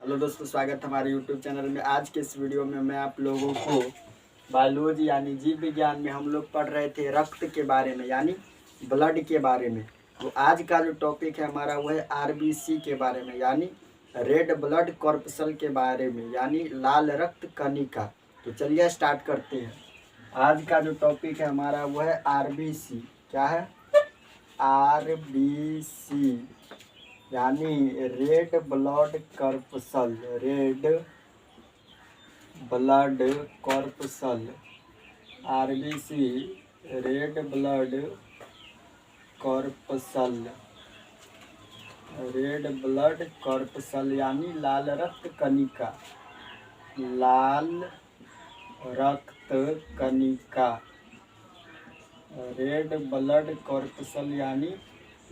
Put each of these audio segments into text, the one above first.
Hello दोस्तों, स्वागत है हमारे यूट्यूब चैनल में। आज के इस वीडियो में मैं आप लोगों को बायोलॉजी यानी जीव विज्ञान में हम लोग पढ़ रहे थे रक्त के बारे में यानी ब्लड के बारे में। तो आज का जो टॉपिक है हमारा वो है आरबीसी के बारे में यानी रेड ब्लड कॉर्पसल के बारे में यानी लाल रक्त कणिका। तो चलिए स्टार्ट करते हैं। आज का जो टॉपिक है हमारा वो है आरबीसी। क्या है? आरबीसी यानी red blood corpuscle. Red blood corpuscle RBC red blood corpuscle. Red blood corpuscle यानी लाल रक्त कणिका। लाल रक्त कणिका। रेड ब्लड कॉर्पसल यानी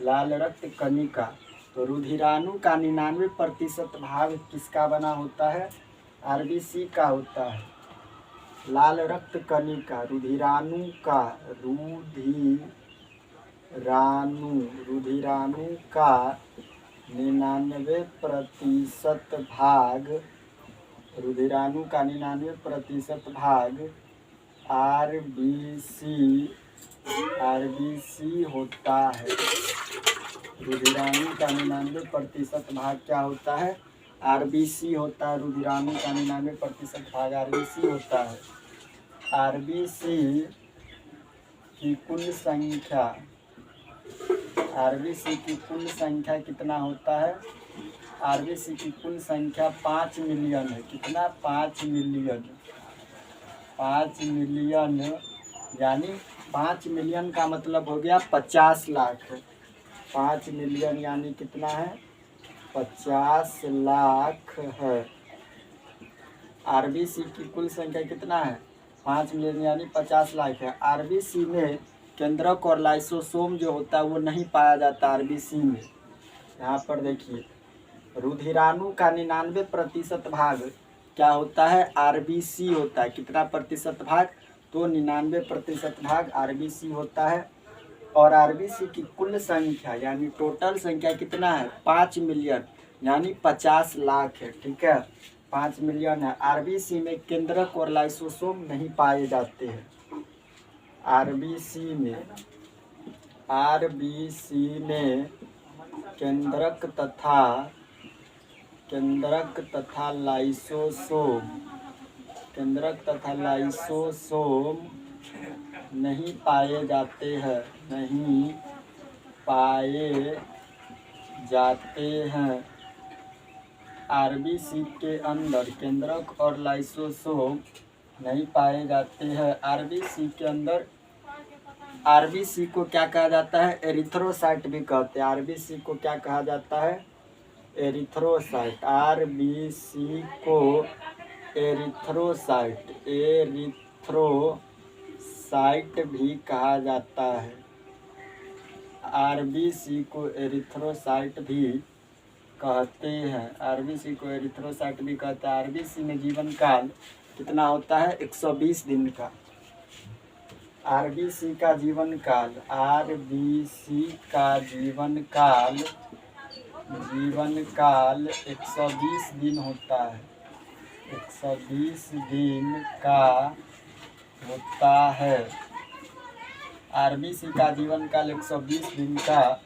लाल रक्त कणिका। तो रुधिराणु का 99% भाग किसका बना होता है? आरबीसी का होता है। लाल रक्त कणिका रुधिराणु का रुधिराणु का 99% भाग रुधिराणु का 99% भाग आरबीसी होता है। रुधिराणु का 99% भाग क्या होता है? आरबीसी होता है। रुधिराणु का 99% भाग आरबीसी होता है। आरबीसी की कुल संख्या कितना होता है? आरबीसी की कुल संख्या 5 मिलियन है। कितना? 5 मिलियन। 5 मिलियन यानी 5 मिलियन का मतलब हो गया 50 लाख। 5 मिलियन यानी कितना है? 50 लाख है। आरबीसी की कुल संख्या कितना है? 5 मिलियन यानी 50 लाख है। आरबीसी में केंद्रक और लाइसोसोम जो होता है वो नहीं पाया जाता आरबीसी में। यहाँ पर देखिए, रुधिराणु का 99% भाग क्या होता है? आरबीसी होता है। कितना प्रतिशत भाग? तो 99% भाग आरबीसी होता है। और आरबीसी की कुल संख्या यानी टोटल संख्या कितना है? 5 मिलियन यानी 50 लाख है। ठीक है, 5 मिलियन है। आरबीसी में केंद्रक और लाइसोसोम नहीं पाए जाते हैं। आरबीसी में केंद्रक तथा लाइसोसोम नहीं पाए जाते हैं। आरबीसी के अंदर केंद्रक और लाइसोसोम नहीं पाए जाते हैं। आरबीसी के अंदर आरबीसी को क्या कहा जाता है? एरिथ्रोसाइट भी कहते हैं। आरबीसी को क्या कहा जाता है? एरिथ्रोसाइट। आरबीसी को एरिथ्रोसाइट भी कहा जाता है। आरबीसी को एरिथ्रोसाइट भी कहते हैं। आरबीसी को एरिथ्रोसाइट भी कहते हैं। आरबीसी में जीवन काल कितना होता है? 120 दिन का। आरबीसी का जीवन काल 120 दिन होता है। 120 दिन का होता है। आरबीसी का जीवन काल 120 दिन का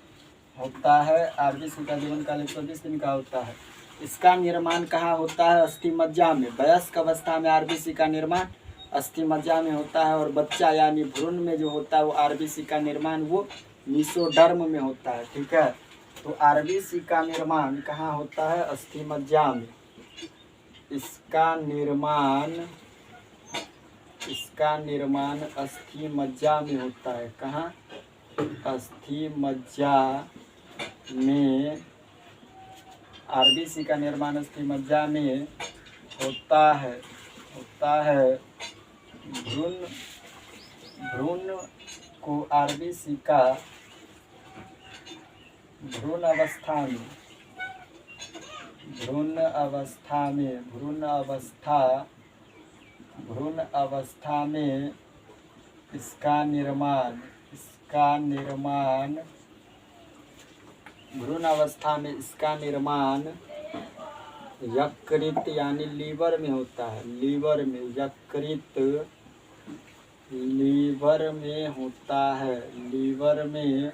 होता है। आरबीसी का जीवन काल 120 दिन का होता है। इसका निर्माण कहाँ होता है? अस्थिमज्जा में। वयस्क अवस्था में आरबीसी का निर्माण अस्थिमज्जा में होता है। और बच्चा यानी भ्रूण में जो होता है वो आरबीसी का निर्माण वो मीसोडर्म में होता है। ठीक है, तो आरबीसी का निर्माण कहाँ होता है? अस्थिमज्जा में। इसका निर्माण अस्थिमज्जा में होता है। कहाँ? अस्थिमज्जा में। आरबीसी का निर्माण अस्थिमज्जा में होता है। भ्रूण को आरबीसी का भ्रूण अवस्था में इसका निर्माण यकृत यानी लीवर में होता है, लीवर में, यकृत लीवर में होता है, लीवर में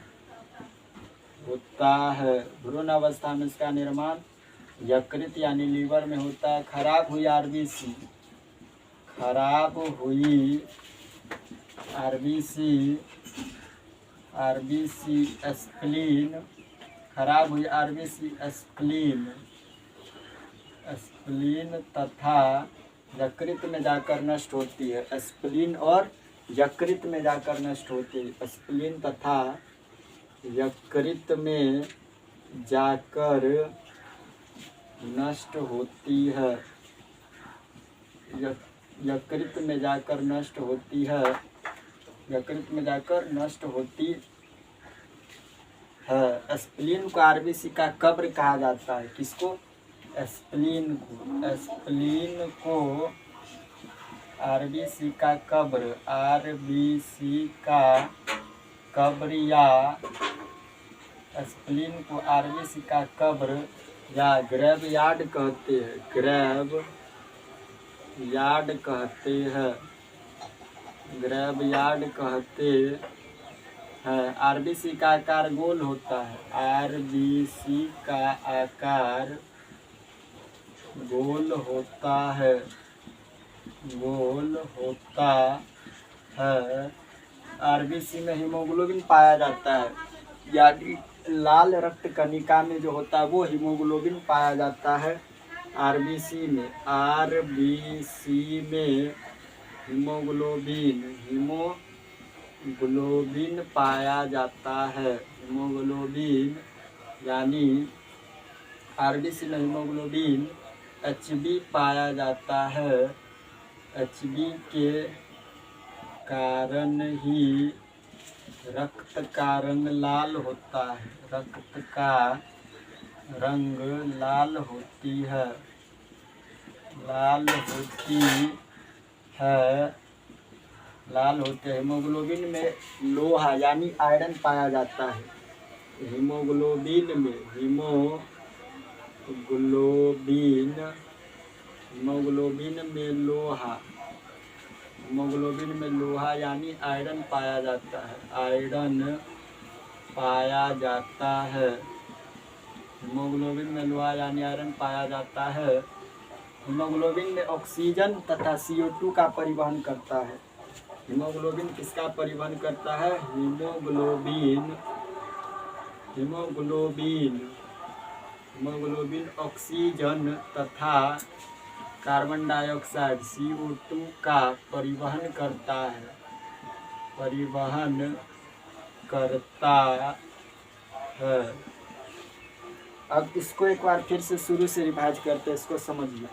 होता है। भ्रूण अवस्था में इसका निर्माण यकृत यानी लीवर में होता है। खराब हुई आरबीसी, खराब हुई आरबीसी, आरबीसी स्प्लीन, खराब हुई आरबीसी स्प्लीन, स्प्लीन तथा यकृत में जाकर नष्ट होती है। स्प्लीन और यकृत में जाकर नष्ट होती है। स्प्लीन तथा यकृत में जाकर नष्ट होती है, यकृत में जाकर नष्ट होती है, यकृत में जाकर नष्ट होती है। स्प्लीन को आरबीसी का कब्र कहा जाता है। किसको? स्प्लीन को, स्प्लीन को आरबीसी का कब्र, आरबीसी का कब्र या स्प्लीन को आरबीसी का कब्र या ग्रेव यार्ड कहते हैं, ग्रेव यार्ड कहते हैं, ग्रेव यार्ड कहते हैं। आरबीसी का आकार गोल होता है, आरबीसी का आकार गोल होता है, गोल होता है। आरबीसी में हीमोग्लोबिन पाया जाता है, यानी लाल रक्त कणिका में जो होता है वो हीमोग्लोबिन पाया जाता है। आरबीसी में, आरबीसी में हीमोग्लोबिन, हीमोग्लोबिन पाया जाता है, हीमोग्लोबिन यानी आरबीसी में हीमोग्लोबिन एचबी पाया जाता है। एचबी के कारण ही रक्त का रंग लाल होता है, रक्त का रंग लाल होती है, लाल होती है, लाल होते हैं। हीमोग्लोबिन में लोहा यानी आयरन पाया जाता है। हीमोग्लोबिन में, हीमोग्लोबिन में लोहा, हीमोग्लोबिन में लोहा यानी आयरन पाया जाता है, आयरन पाया जाता है। हीमोग्लोबिन में लोहा यानी आयरन पाया जाता है। हीमोग्लोबिन में ऑक्सीजन तथा CO2 का परिवहन करता है। हीमोग्लोबिन किसका परिवहन करता है? हीमोग्लोबिन, हीमोग्लोबिन, हीमोग्लोबिन ऑक्सीजन तथा कार्बन डाइऑक्साइड CO2 का परिवहन करता है, परिवहन करता है। अब इसको एक बार फिर से शुरू से रिवाइज करते हैं, इसको समझिए।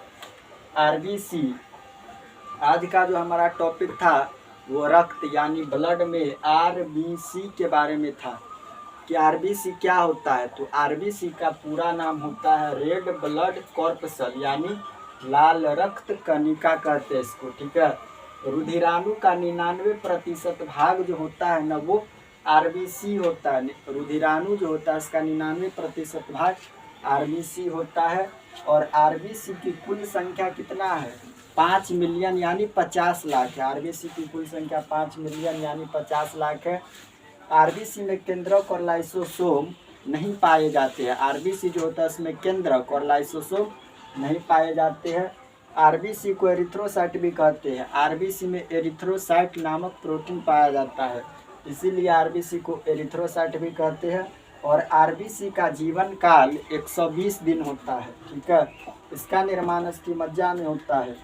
आरबीसी, आज का जो हमारा टॉपिक था वो रक्त यानी ब्लड में आरबीसी के बारे में था कि आरबीसी क्या होता है। तो आरबीसी का पूरा नाम होता है रेड ब्लड कॉर्पसल यानी लाल रक्त कणिका कहते हैं इसको, ठीक है। रुधिराणु का 99% भाग जो होता है ना वो आरबीसी होता है। रुधिराणु जो होता है इसका 99% भाग आरबीसी होता है। और आरबीसी की कुल संख्या कितना है? 5 मिलियन यानी 50 लाख है। आरबीसी की कुल संख्या 5 मिलियन यानी 50 लाख है। आरबीसी में केंद्रक और लाइसोसोम नहीं पाए जाते हैं। आरबीसी जो होता है इसमें केंद्रक और लाइसोसोम नहीं पाए जाते हैं। आरबीसी को एरिथ्रोसाइट भी कहते हैं। आरबीसी में एरिथ्रोसाइट नामक प्रोटीन पाया जाता है, इसीलिए आरबीसी को एरिथ्रोसाइट भी कहते हैं। और आरबीसी का जीवन काल 120 दिन होता है, ठीक है। इसका निर्माण अस्थिमज्जा में होता है।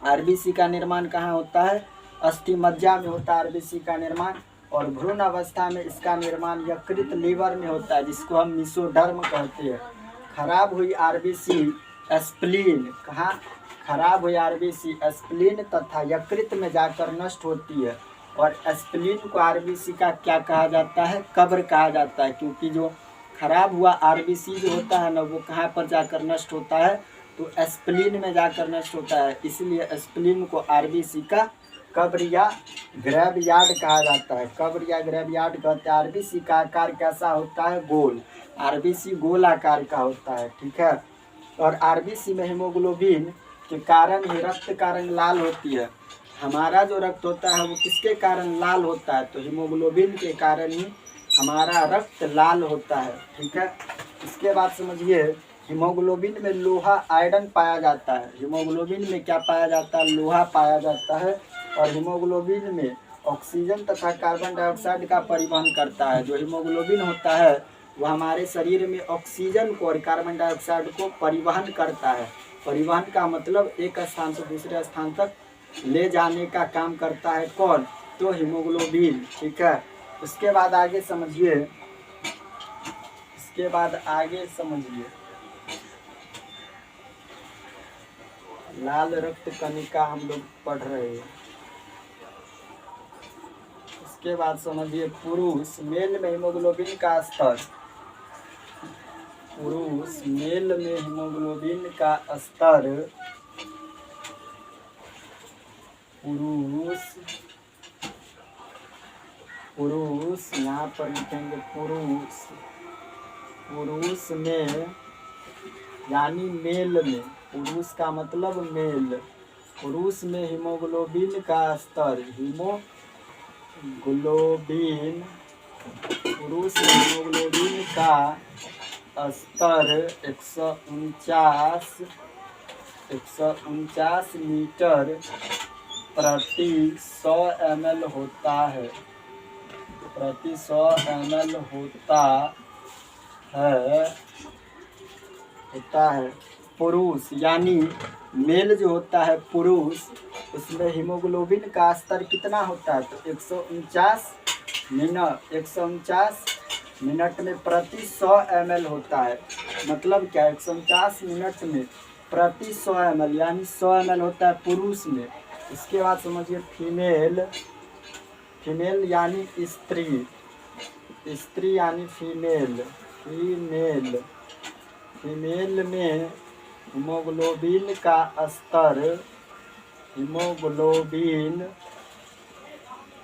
आरबीसी का निर्माण कहाँ होता है? अस्थिमज्जा में होता है आरबीसी का निर्माण। और भ्रूण अवस्था में इसका निर्माण यकृत लीवर में होता है, जिसको हम मेसोडर्म कहते हैं। खराब हुई आरबीसी स्प्लीन, कहाँ खराब हुई आरबीसी? स्प्लीन तथा यकृत में जाकर नष्ट होती है। और स्प्लीन को आरबीसी का क्या कहा जाता है? कब्र कहा जाता है, क्योंकि जो खराब हुआ आरबीसी जो होता है ना वो कहाँ पर जाकर नष्ट होता है? तो स्प्लीन में जाकर नष्ट होता है, इसलिए स्प्लीन को आरबीसी का कब्र या ग्रेव यार्ड कहा जाता है। कब्र या ग्रेव यार्ड कहते हैं। आरबीसी का आकार कैसा होता है? गोल। आरबीसी गोल आकार का होता है, ठीक है। और आरबीसी में हीमोग्लोबिन के कारण ही रक्त का रंग लाल होती है। हमारा जो रक्त होता है वो किसके कारण लाल होता है? तो हीमोग्लोबिन के कारण ही हमारा रक्त लाल होता है। ठीक है, इसके बाद समझिए हीमोग्लोबिन में लोहा आयरन पाया जाता है। हीमोग्लोबिन में क्या पाया जाता है? लोहा पाया जाता है। और हीमोग्लोबिन में ऑक्सीजन तथा कार्बन डाइऑक्साइड का परिवहन करता है। जो हीमोग्लोबिन होता है वह हमारे शरीर में ऑक्सीजन को और कार्बन डाइऑक्साइड को परिवहन करता है। परिवहन का मतलब एक स्थान से दूसरे स्थान तक ले जाने का काम करता है। कौन? तो हीमोग्लोबिन। ठीक है, उसके बाद आगे समझिए, लाल रक्त कणिका हम लोग पढ़ रहे हैं। उसके बाद समझिए पुरुष मेल में हीमोग्लोबिन का स्तर। पुरुष मेल में हीमोग्लोबिन का स्तर पुरुष यहाँ पर लिखेंगे पुरुष में यानी मेल में, पुरुष का मतलब मेल, पुरुष में हीमोग्लोबिन का स्तर, पुरुष में हीमोग्लोबिन का स्तर 149 मीटर प्रति 100 ml होता है। प्रति 100 ml होता है। पुरुष यानी मेल जो होता है पुरुष, उसमें हीमोग्लोबिन का स्तर कितना होता है? तो 149 मिनट में प्रति 100 ml होता है। मतलब क्या? 149 मिनट में प्रति 100 ml यानी 100 ml होता है पुरुष में। इसके बाद समझिए फीमेल यानी स्त्री यानी फीमेल में हीमोग्लोबिन का स्तर,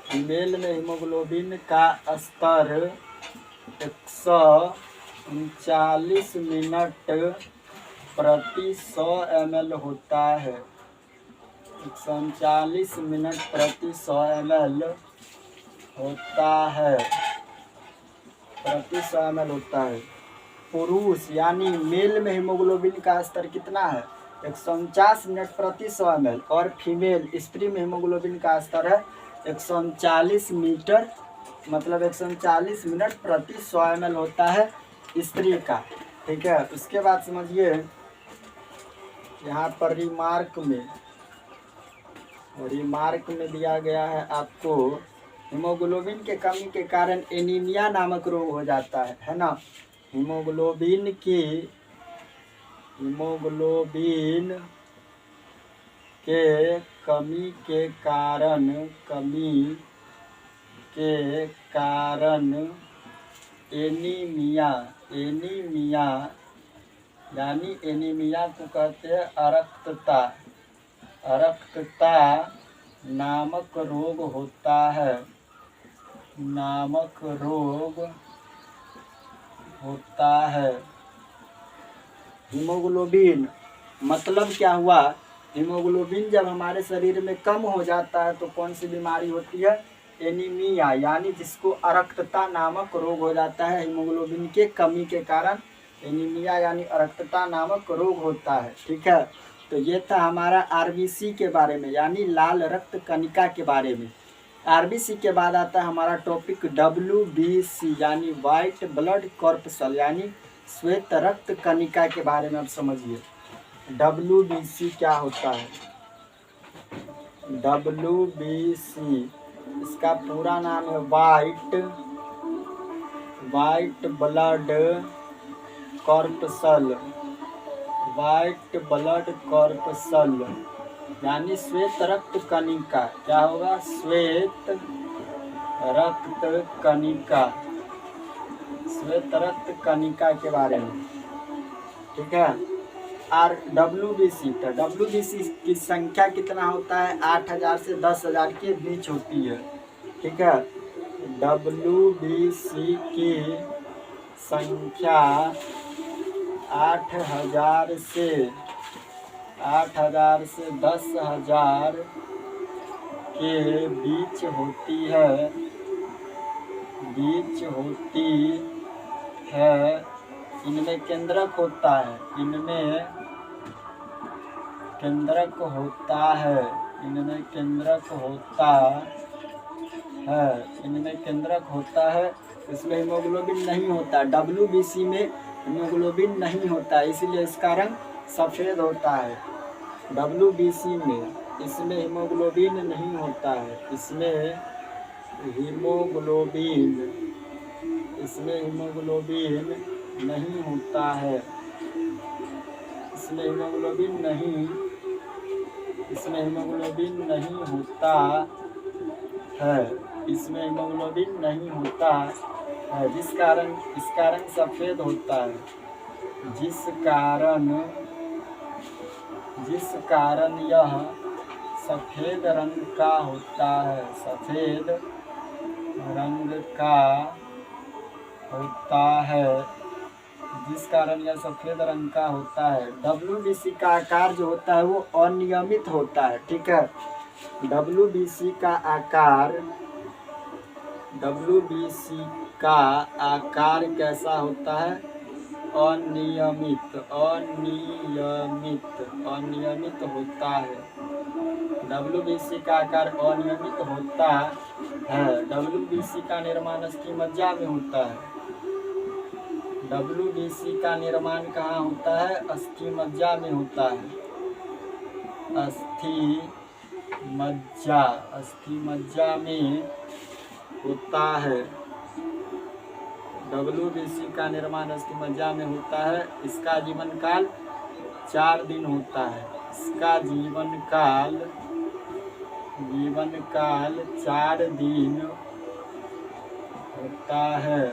फीमेल में हीमोग्लोबिन का स्तर 139 मिनट प्रति 100 ml होता है। 139 मिनट प्रति 100 ml होता है। पुरुष यानी मेल में हीमोग्लोबिन का स्तर कितना है? 149 मिनट प्रति 100 ml। और फीमेल स्त्री में हीमोग्लोबिन का स्तर है 139 मीटर, मतलब 139 मिनट प्रति 100 ml होता है स्त्री का। ठीक है, उसके बाद समझिए यहाँ पर रिमार्क में दिया गया है आपको, हीमोग्लोबिन के कमी के कारण एनीमिया नामक रोग हो जाता है ना। हीमोग्लोबिन के कमी के कारण एनीमिया यानी एनीमिया को कहते हैं अरक्तता नामक रोग होता है। हीमोग्लोबिन मतलब क्या हुआ? हीमोग्लोबिन जब हमारे शरीर में कम हो जाता है तो कौन सी बीमारी होती है? एनीमिया, यानी जिसको अरक्तता नामक रोग हो जाता है। हीमोग्लोबिन के कमी के कारण एनीमिया यानी अरक्तता नामक रोग होता है। ठीक है, तो ये था हमारा आरबीसी के बारे में, यानी लाल रक्त कणिका के बारे में। आरबीसी के बाद आता है हमारा टॉपिक WBC यानी वाइट ब्लड कॉर्पसल यानी श्वेत रक्त कणिका के बारे में। अब समझिए WBC क्या होता है। WBC इसका पूरा नाम है वाइट ब्लड कॉर्पसल यानी श्वेत रक्त कणिका। क्या होगा? श्वेत रक्त कणिका के बारे में। ठीक है, और WBC था। WBC की संख्या कितना होता है? 8000 से 10,000 के बीच होती है। ठीक है, WBC की संख्या 8,000 से 10,000 के बीच होती है। इनमें केंद्रक होता है। इनमें केंद्रक होता है। इसमें हीमोग्लोबिन नहीं होता। WBC में हीमोग्लोबिन नहीं होता, इसीलिए इसका रंग सफ़ेद होता है। WBC में इसमें हीमोग्लोबिन नहीं होता है। इसमें हीमोग्लोबिन नहीं होता है। इसमें हीमोग्लोबिन नहीं होता है। जिस कारण इसका रंग सफ़ेद होता है। जिस कारण यह सफ़ेद रंग का होता है। जिस कारण यह सफ़ेद रंग का होता है। WBC का आकार जो होता है वो अनियमित होता है। ठीक है, WBC का आकार कैसा होता है? अनियमित होता है। WBC का आकार अनियमित होता है। WBC का निर्माण अस्थिमज्जा में होता है। WBC का निर्माण कहाँ होता है? अस्थिमज्जा में होता है। अस्थिमज्जा में होता है। WBC का निर्माण अस्थिमज्जा में होता है। इसका जीवन काल 4 दिन होता है। इसका जीवन काल 4 दिन होता है।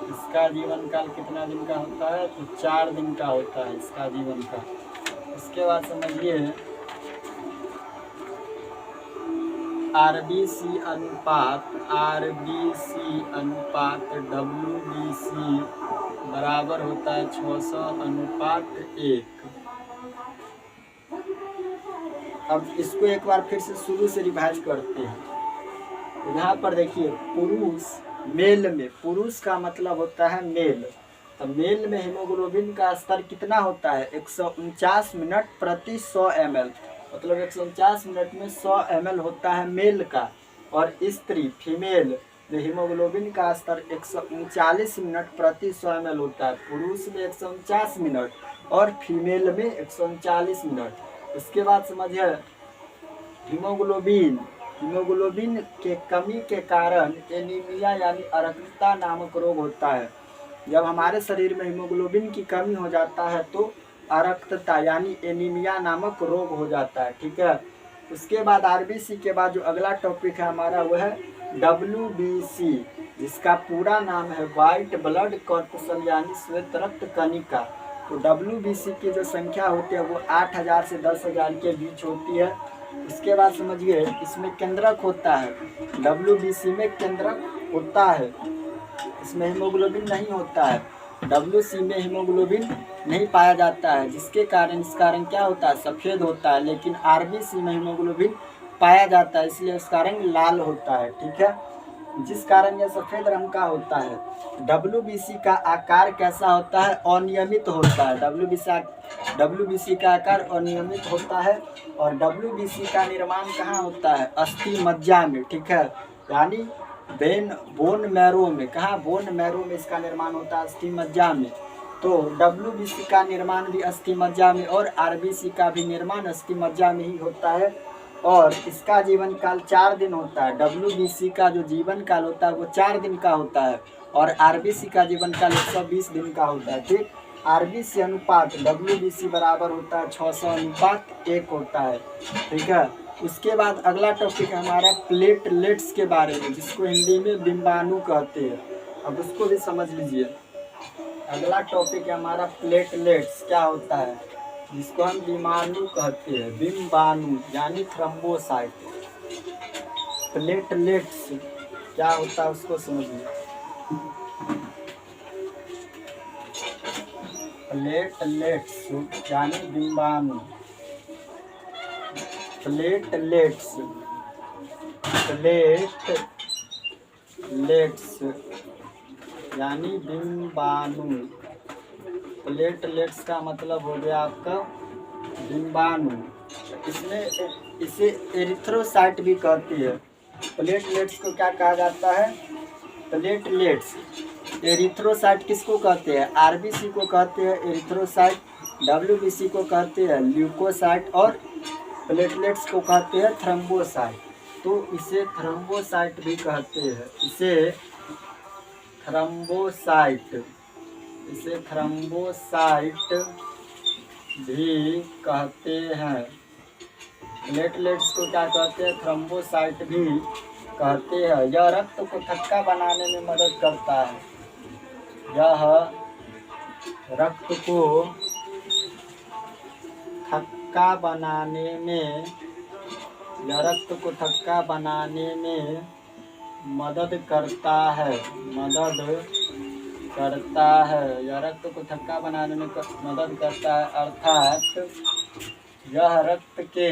इसका जीवन काल कितना दिन का होता है? तो 4 दिन का होता है इसका जीवन काल। उसके बाद समझिए RBC अनुपात WBC बराबर होता है 600:1। अब इसको एक बार फिर से शुरू से रिवाइज करते हैं। यहाँ पर देखिए पुरुष का मतलब होता है मेल। तो मेल में हीमोग्लोबिन का स्तर कितना होता है? 149 मिनट प्रति 100 ml, मतलब 149 मिनट में 100 ml होता है मेल का। और स्त्री फीमेल में हीमोग्लोबिन का स्तर 139 मिनट प्रति 100 ml होता है। पुरुष में 149 मिनट और फीमेल में 139 मिनट। इसके बाद समझिए हीमोग्लोबिन के कमी के कारण एनीमिया यानी अरक्तता नामक रोग होता है। जब हमारे शरीर में हीमोग्लोबिन की कमी हो जाता है तो अरक्तता यानी एनीमिया नामक रोग हो जाता है। ठीक है, उसके बाद RBC के बाद जो अगला टॉपिक है हमारा वो है WBC, जिसका पूरा नाम है वाइट ब्लड कॉर्पसल यानी श्वेत रक्त कणिका। तो WBC की जो संख्या होती है वो 8,000 से 10,000 के बीच होती है। इसके बाद समझिए इसमें केंद्रक होता है। WBC में केंद्रक होता है। इसमें हीमोग्लोबिन नहीं होता है। WC में हीमोग्लोबिन नहीं पाया जाता है, जिसके कारण इसका रंग क्या होता है? सफ़ेद होता है। लेकिन RBC में हीमोग्लोबिन पाया जाता है, इसलिए उसका रंग लाल होता है। ठीक है, जिस कारण यह सफ़ेद रंग का होता है। WBC का आकार कैसा होता है? अनियमित होता है। WBC का आकार अनियमित होता है। और WBC का निर्माण कहाँ होता है? अस्थिमज्जा में। ठीक है, यानी बोन मैरो में। कहाँ? बोन मैरो में इसका निर्माण होता है, अस्थिमज्जा में। तो WBC का निर्माण भी अस्थिमज्जा में और RBC का भी निर्माण अस्थिमज्जा में ही होता है। और इसका जीवन काल 4 दिन होता है। WBC का जो जीवन काल होता है वो 4 दिन का होता है और RBC का जीवन काल 120 दिन का होता है। ठीक, RBC अनुपात WBC बराबर होता है 600:1 होता है। ठीक है, उसके बाद अगला टॉपिक हमारा प्लेटलेट्स के बारे में, जिसको हिंदी में बिंबाणु कहते हैं। अब उसको भी समझ लीजिए। अगला टॉपिक है हमारा प्लेटलेट्स क्या होता है, जिसको हम बिंबाणु कहते हैं। बिंबाणु यानी थ्रोम्बोसाइट। प्लेटलेट्स क्या होता है उसको समझिए। प्लेटलेट्स यानी डिम्बाणु, प्लेटलेट्स, प्लेटलेट्स यानी डिम्बाणु। प्लेटलेट्स का मतलब हो गया आपका डिम्बाणु। इसमें इसे एरिथ्रोसाइट भी कहती है। प्लेटलेट्स को क्या कहा जाता है? प्लेटलेट्स। एरिथ्रोसाइट किसको कहते हैं? आरबीसी को कहते हैं एरिथ्रोसाइट, डब्ल्यूबीसी को कहते हैं ल्यूकोसाइट और प्लेटलेट्स को कहते हैं थ्रोम्बोसाइट। तो इसे थ्रोम्बोसाइट भी कहते हैं, इसे थ्रोम्बोसाइट, इसे थ्रोम्बोसाइट भी कहते हैं। प्लेटलेट्स को क्या कहते हैं? थ्रोम्बोसाइट भी कहते हैं। यह रक्त को थक्का बनाने में मदद करता है। यह रक्त को थक्का बनाने में, यह रक्त को थक्का बनाने में मदद करता है, मदद करता है। यह रक्त को थक्का बनाने में मदद करता है, अर्थात यह रक्त के,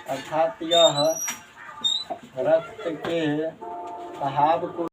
अर्थात यह रक्त के बहाव को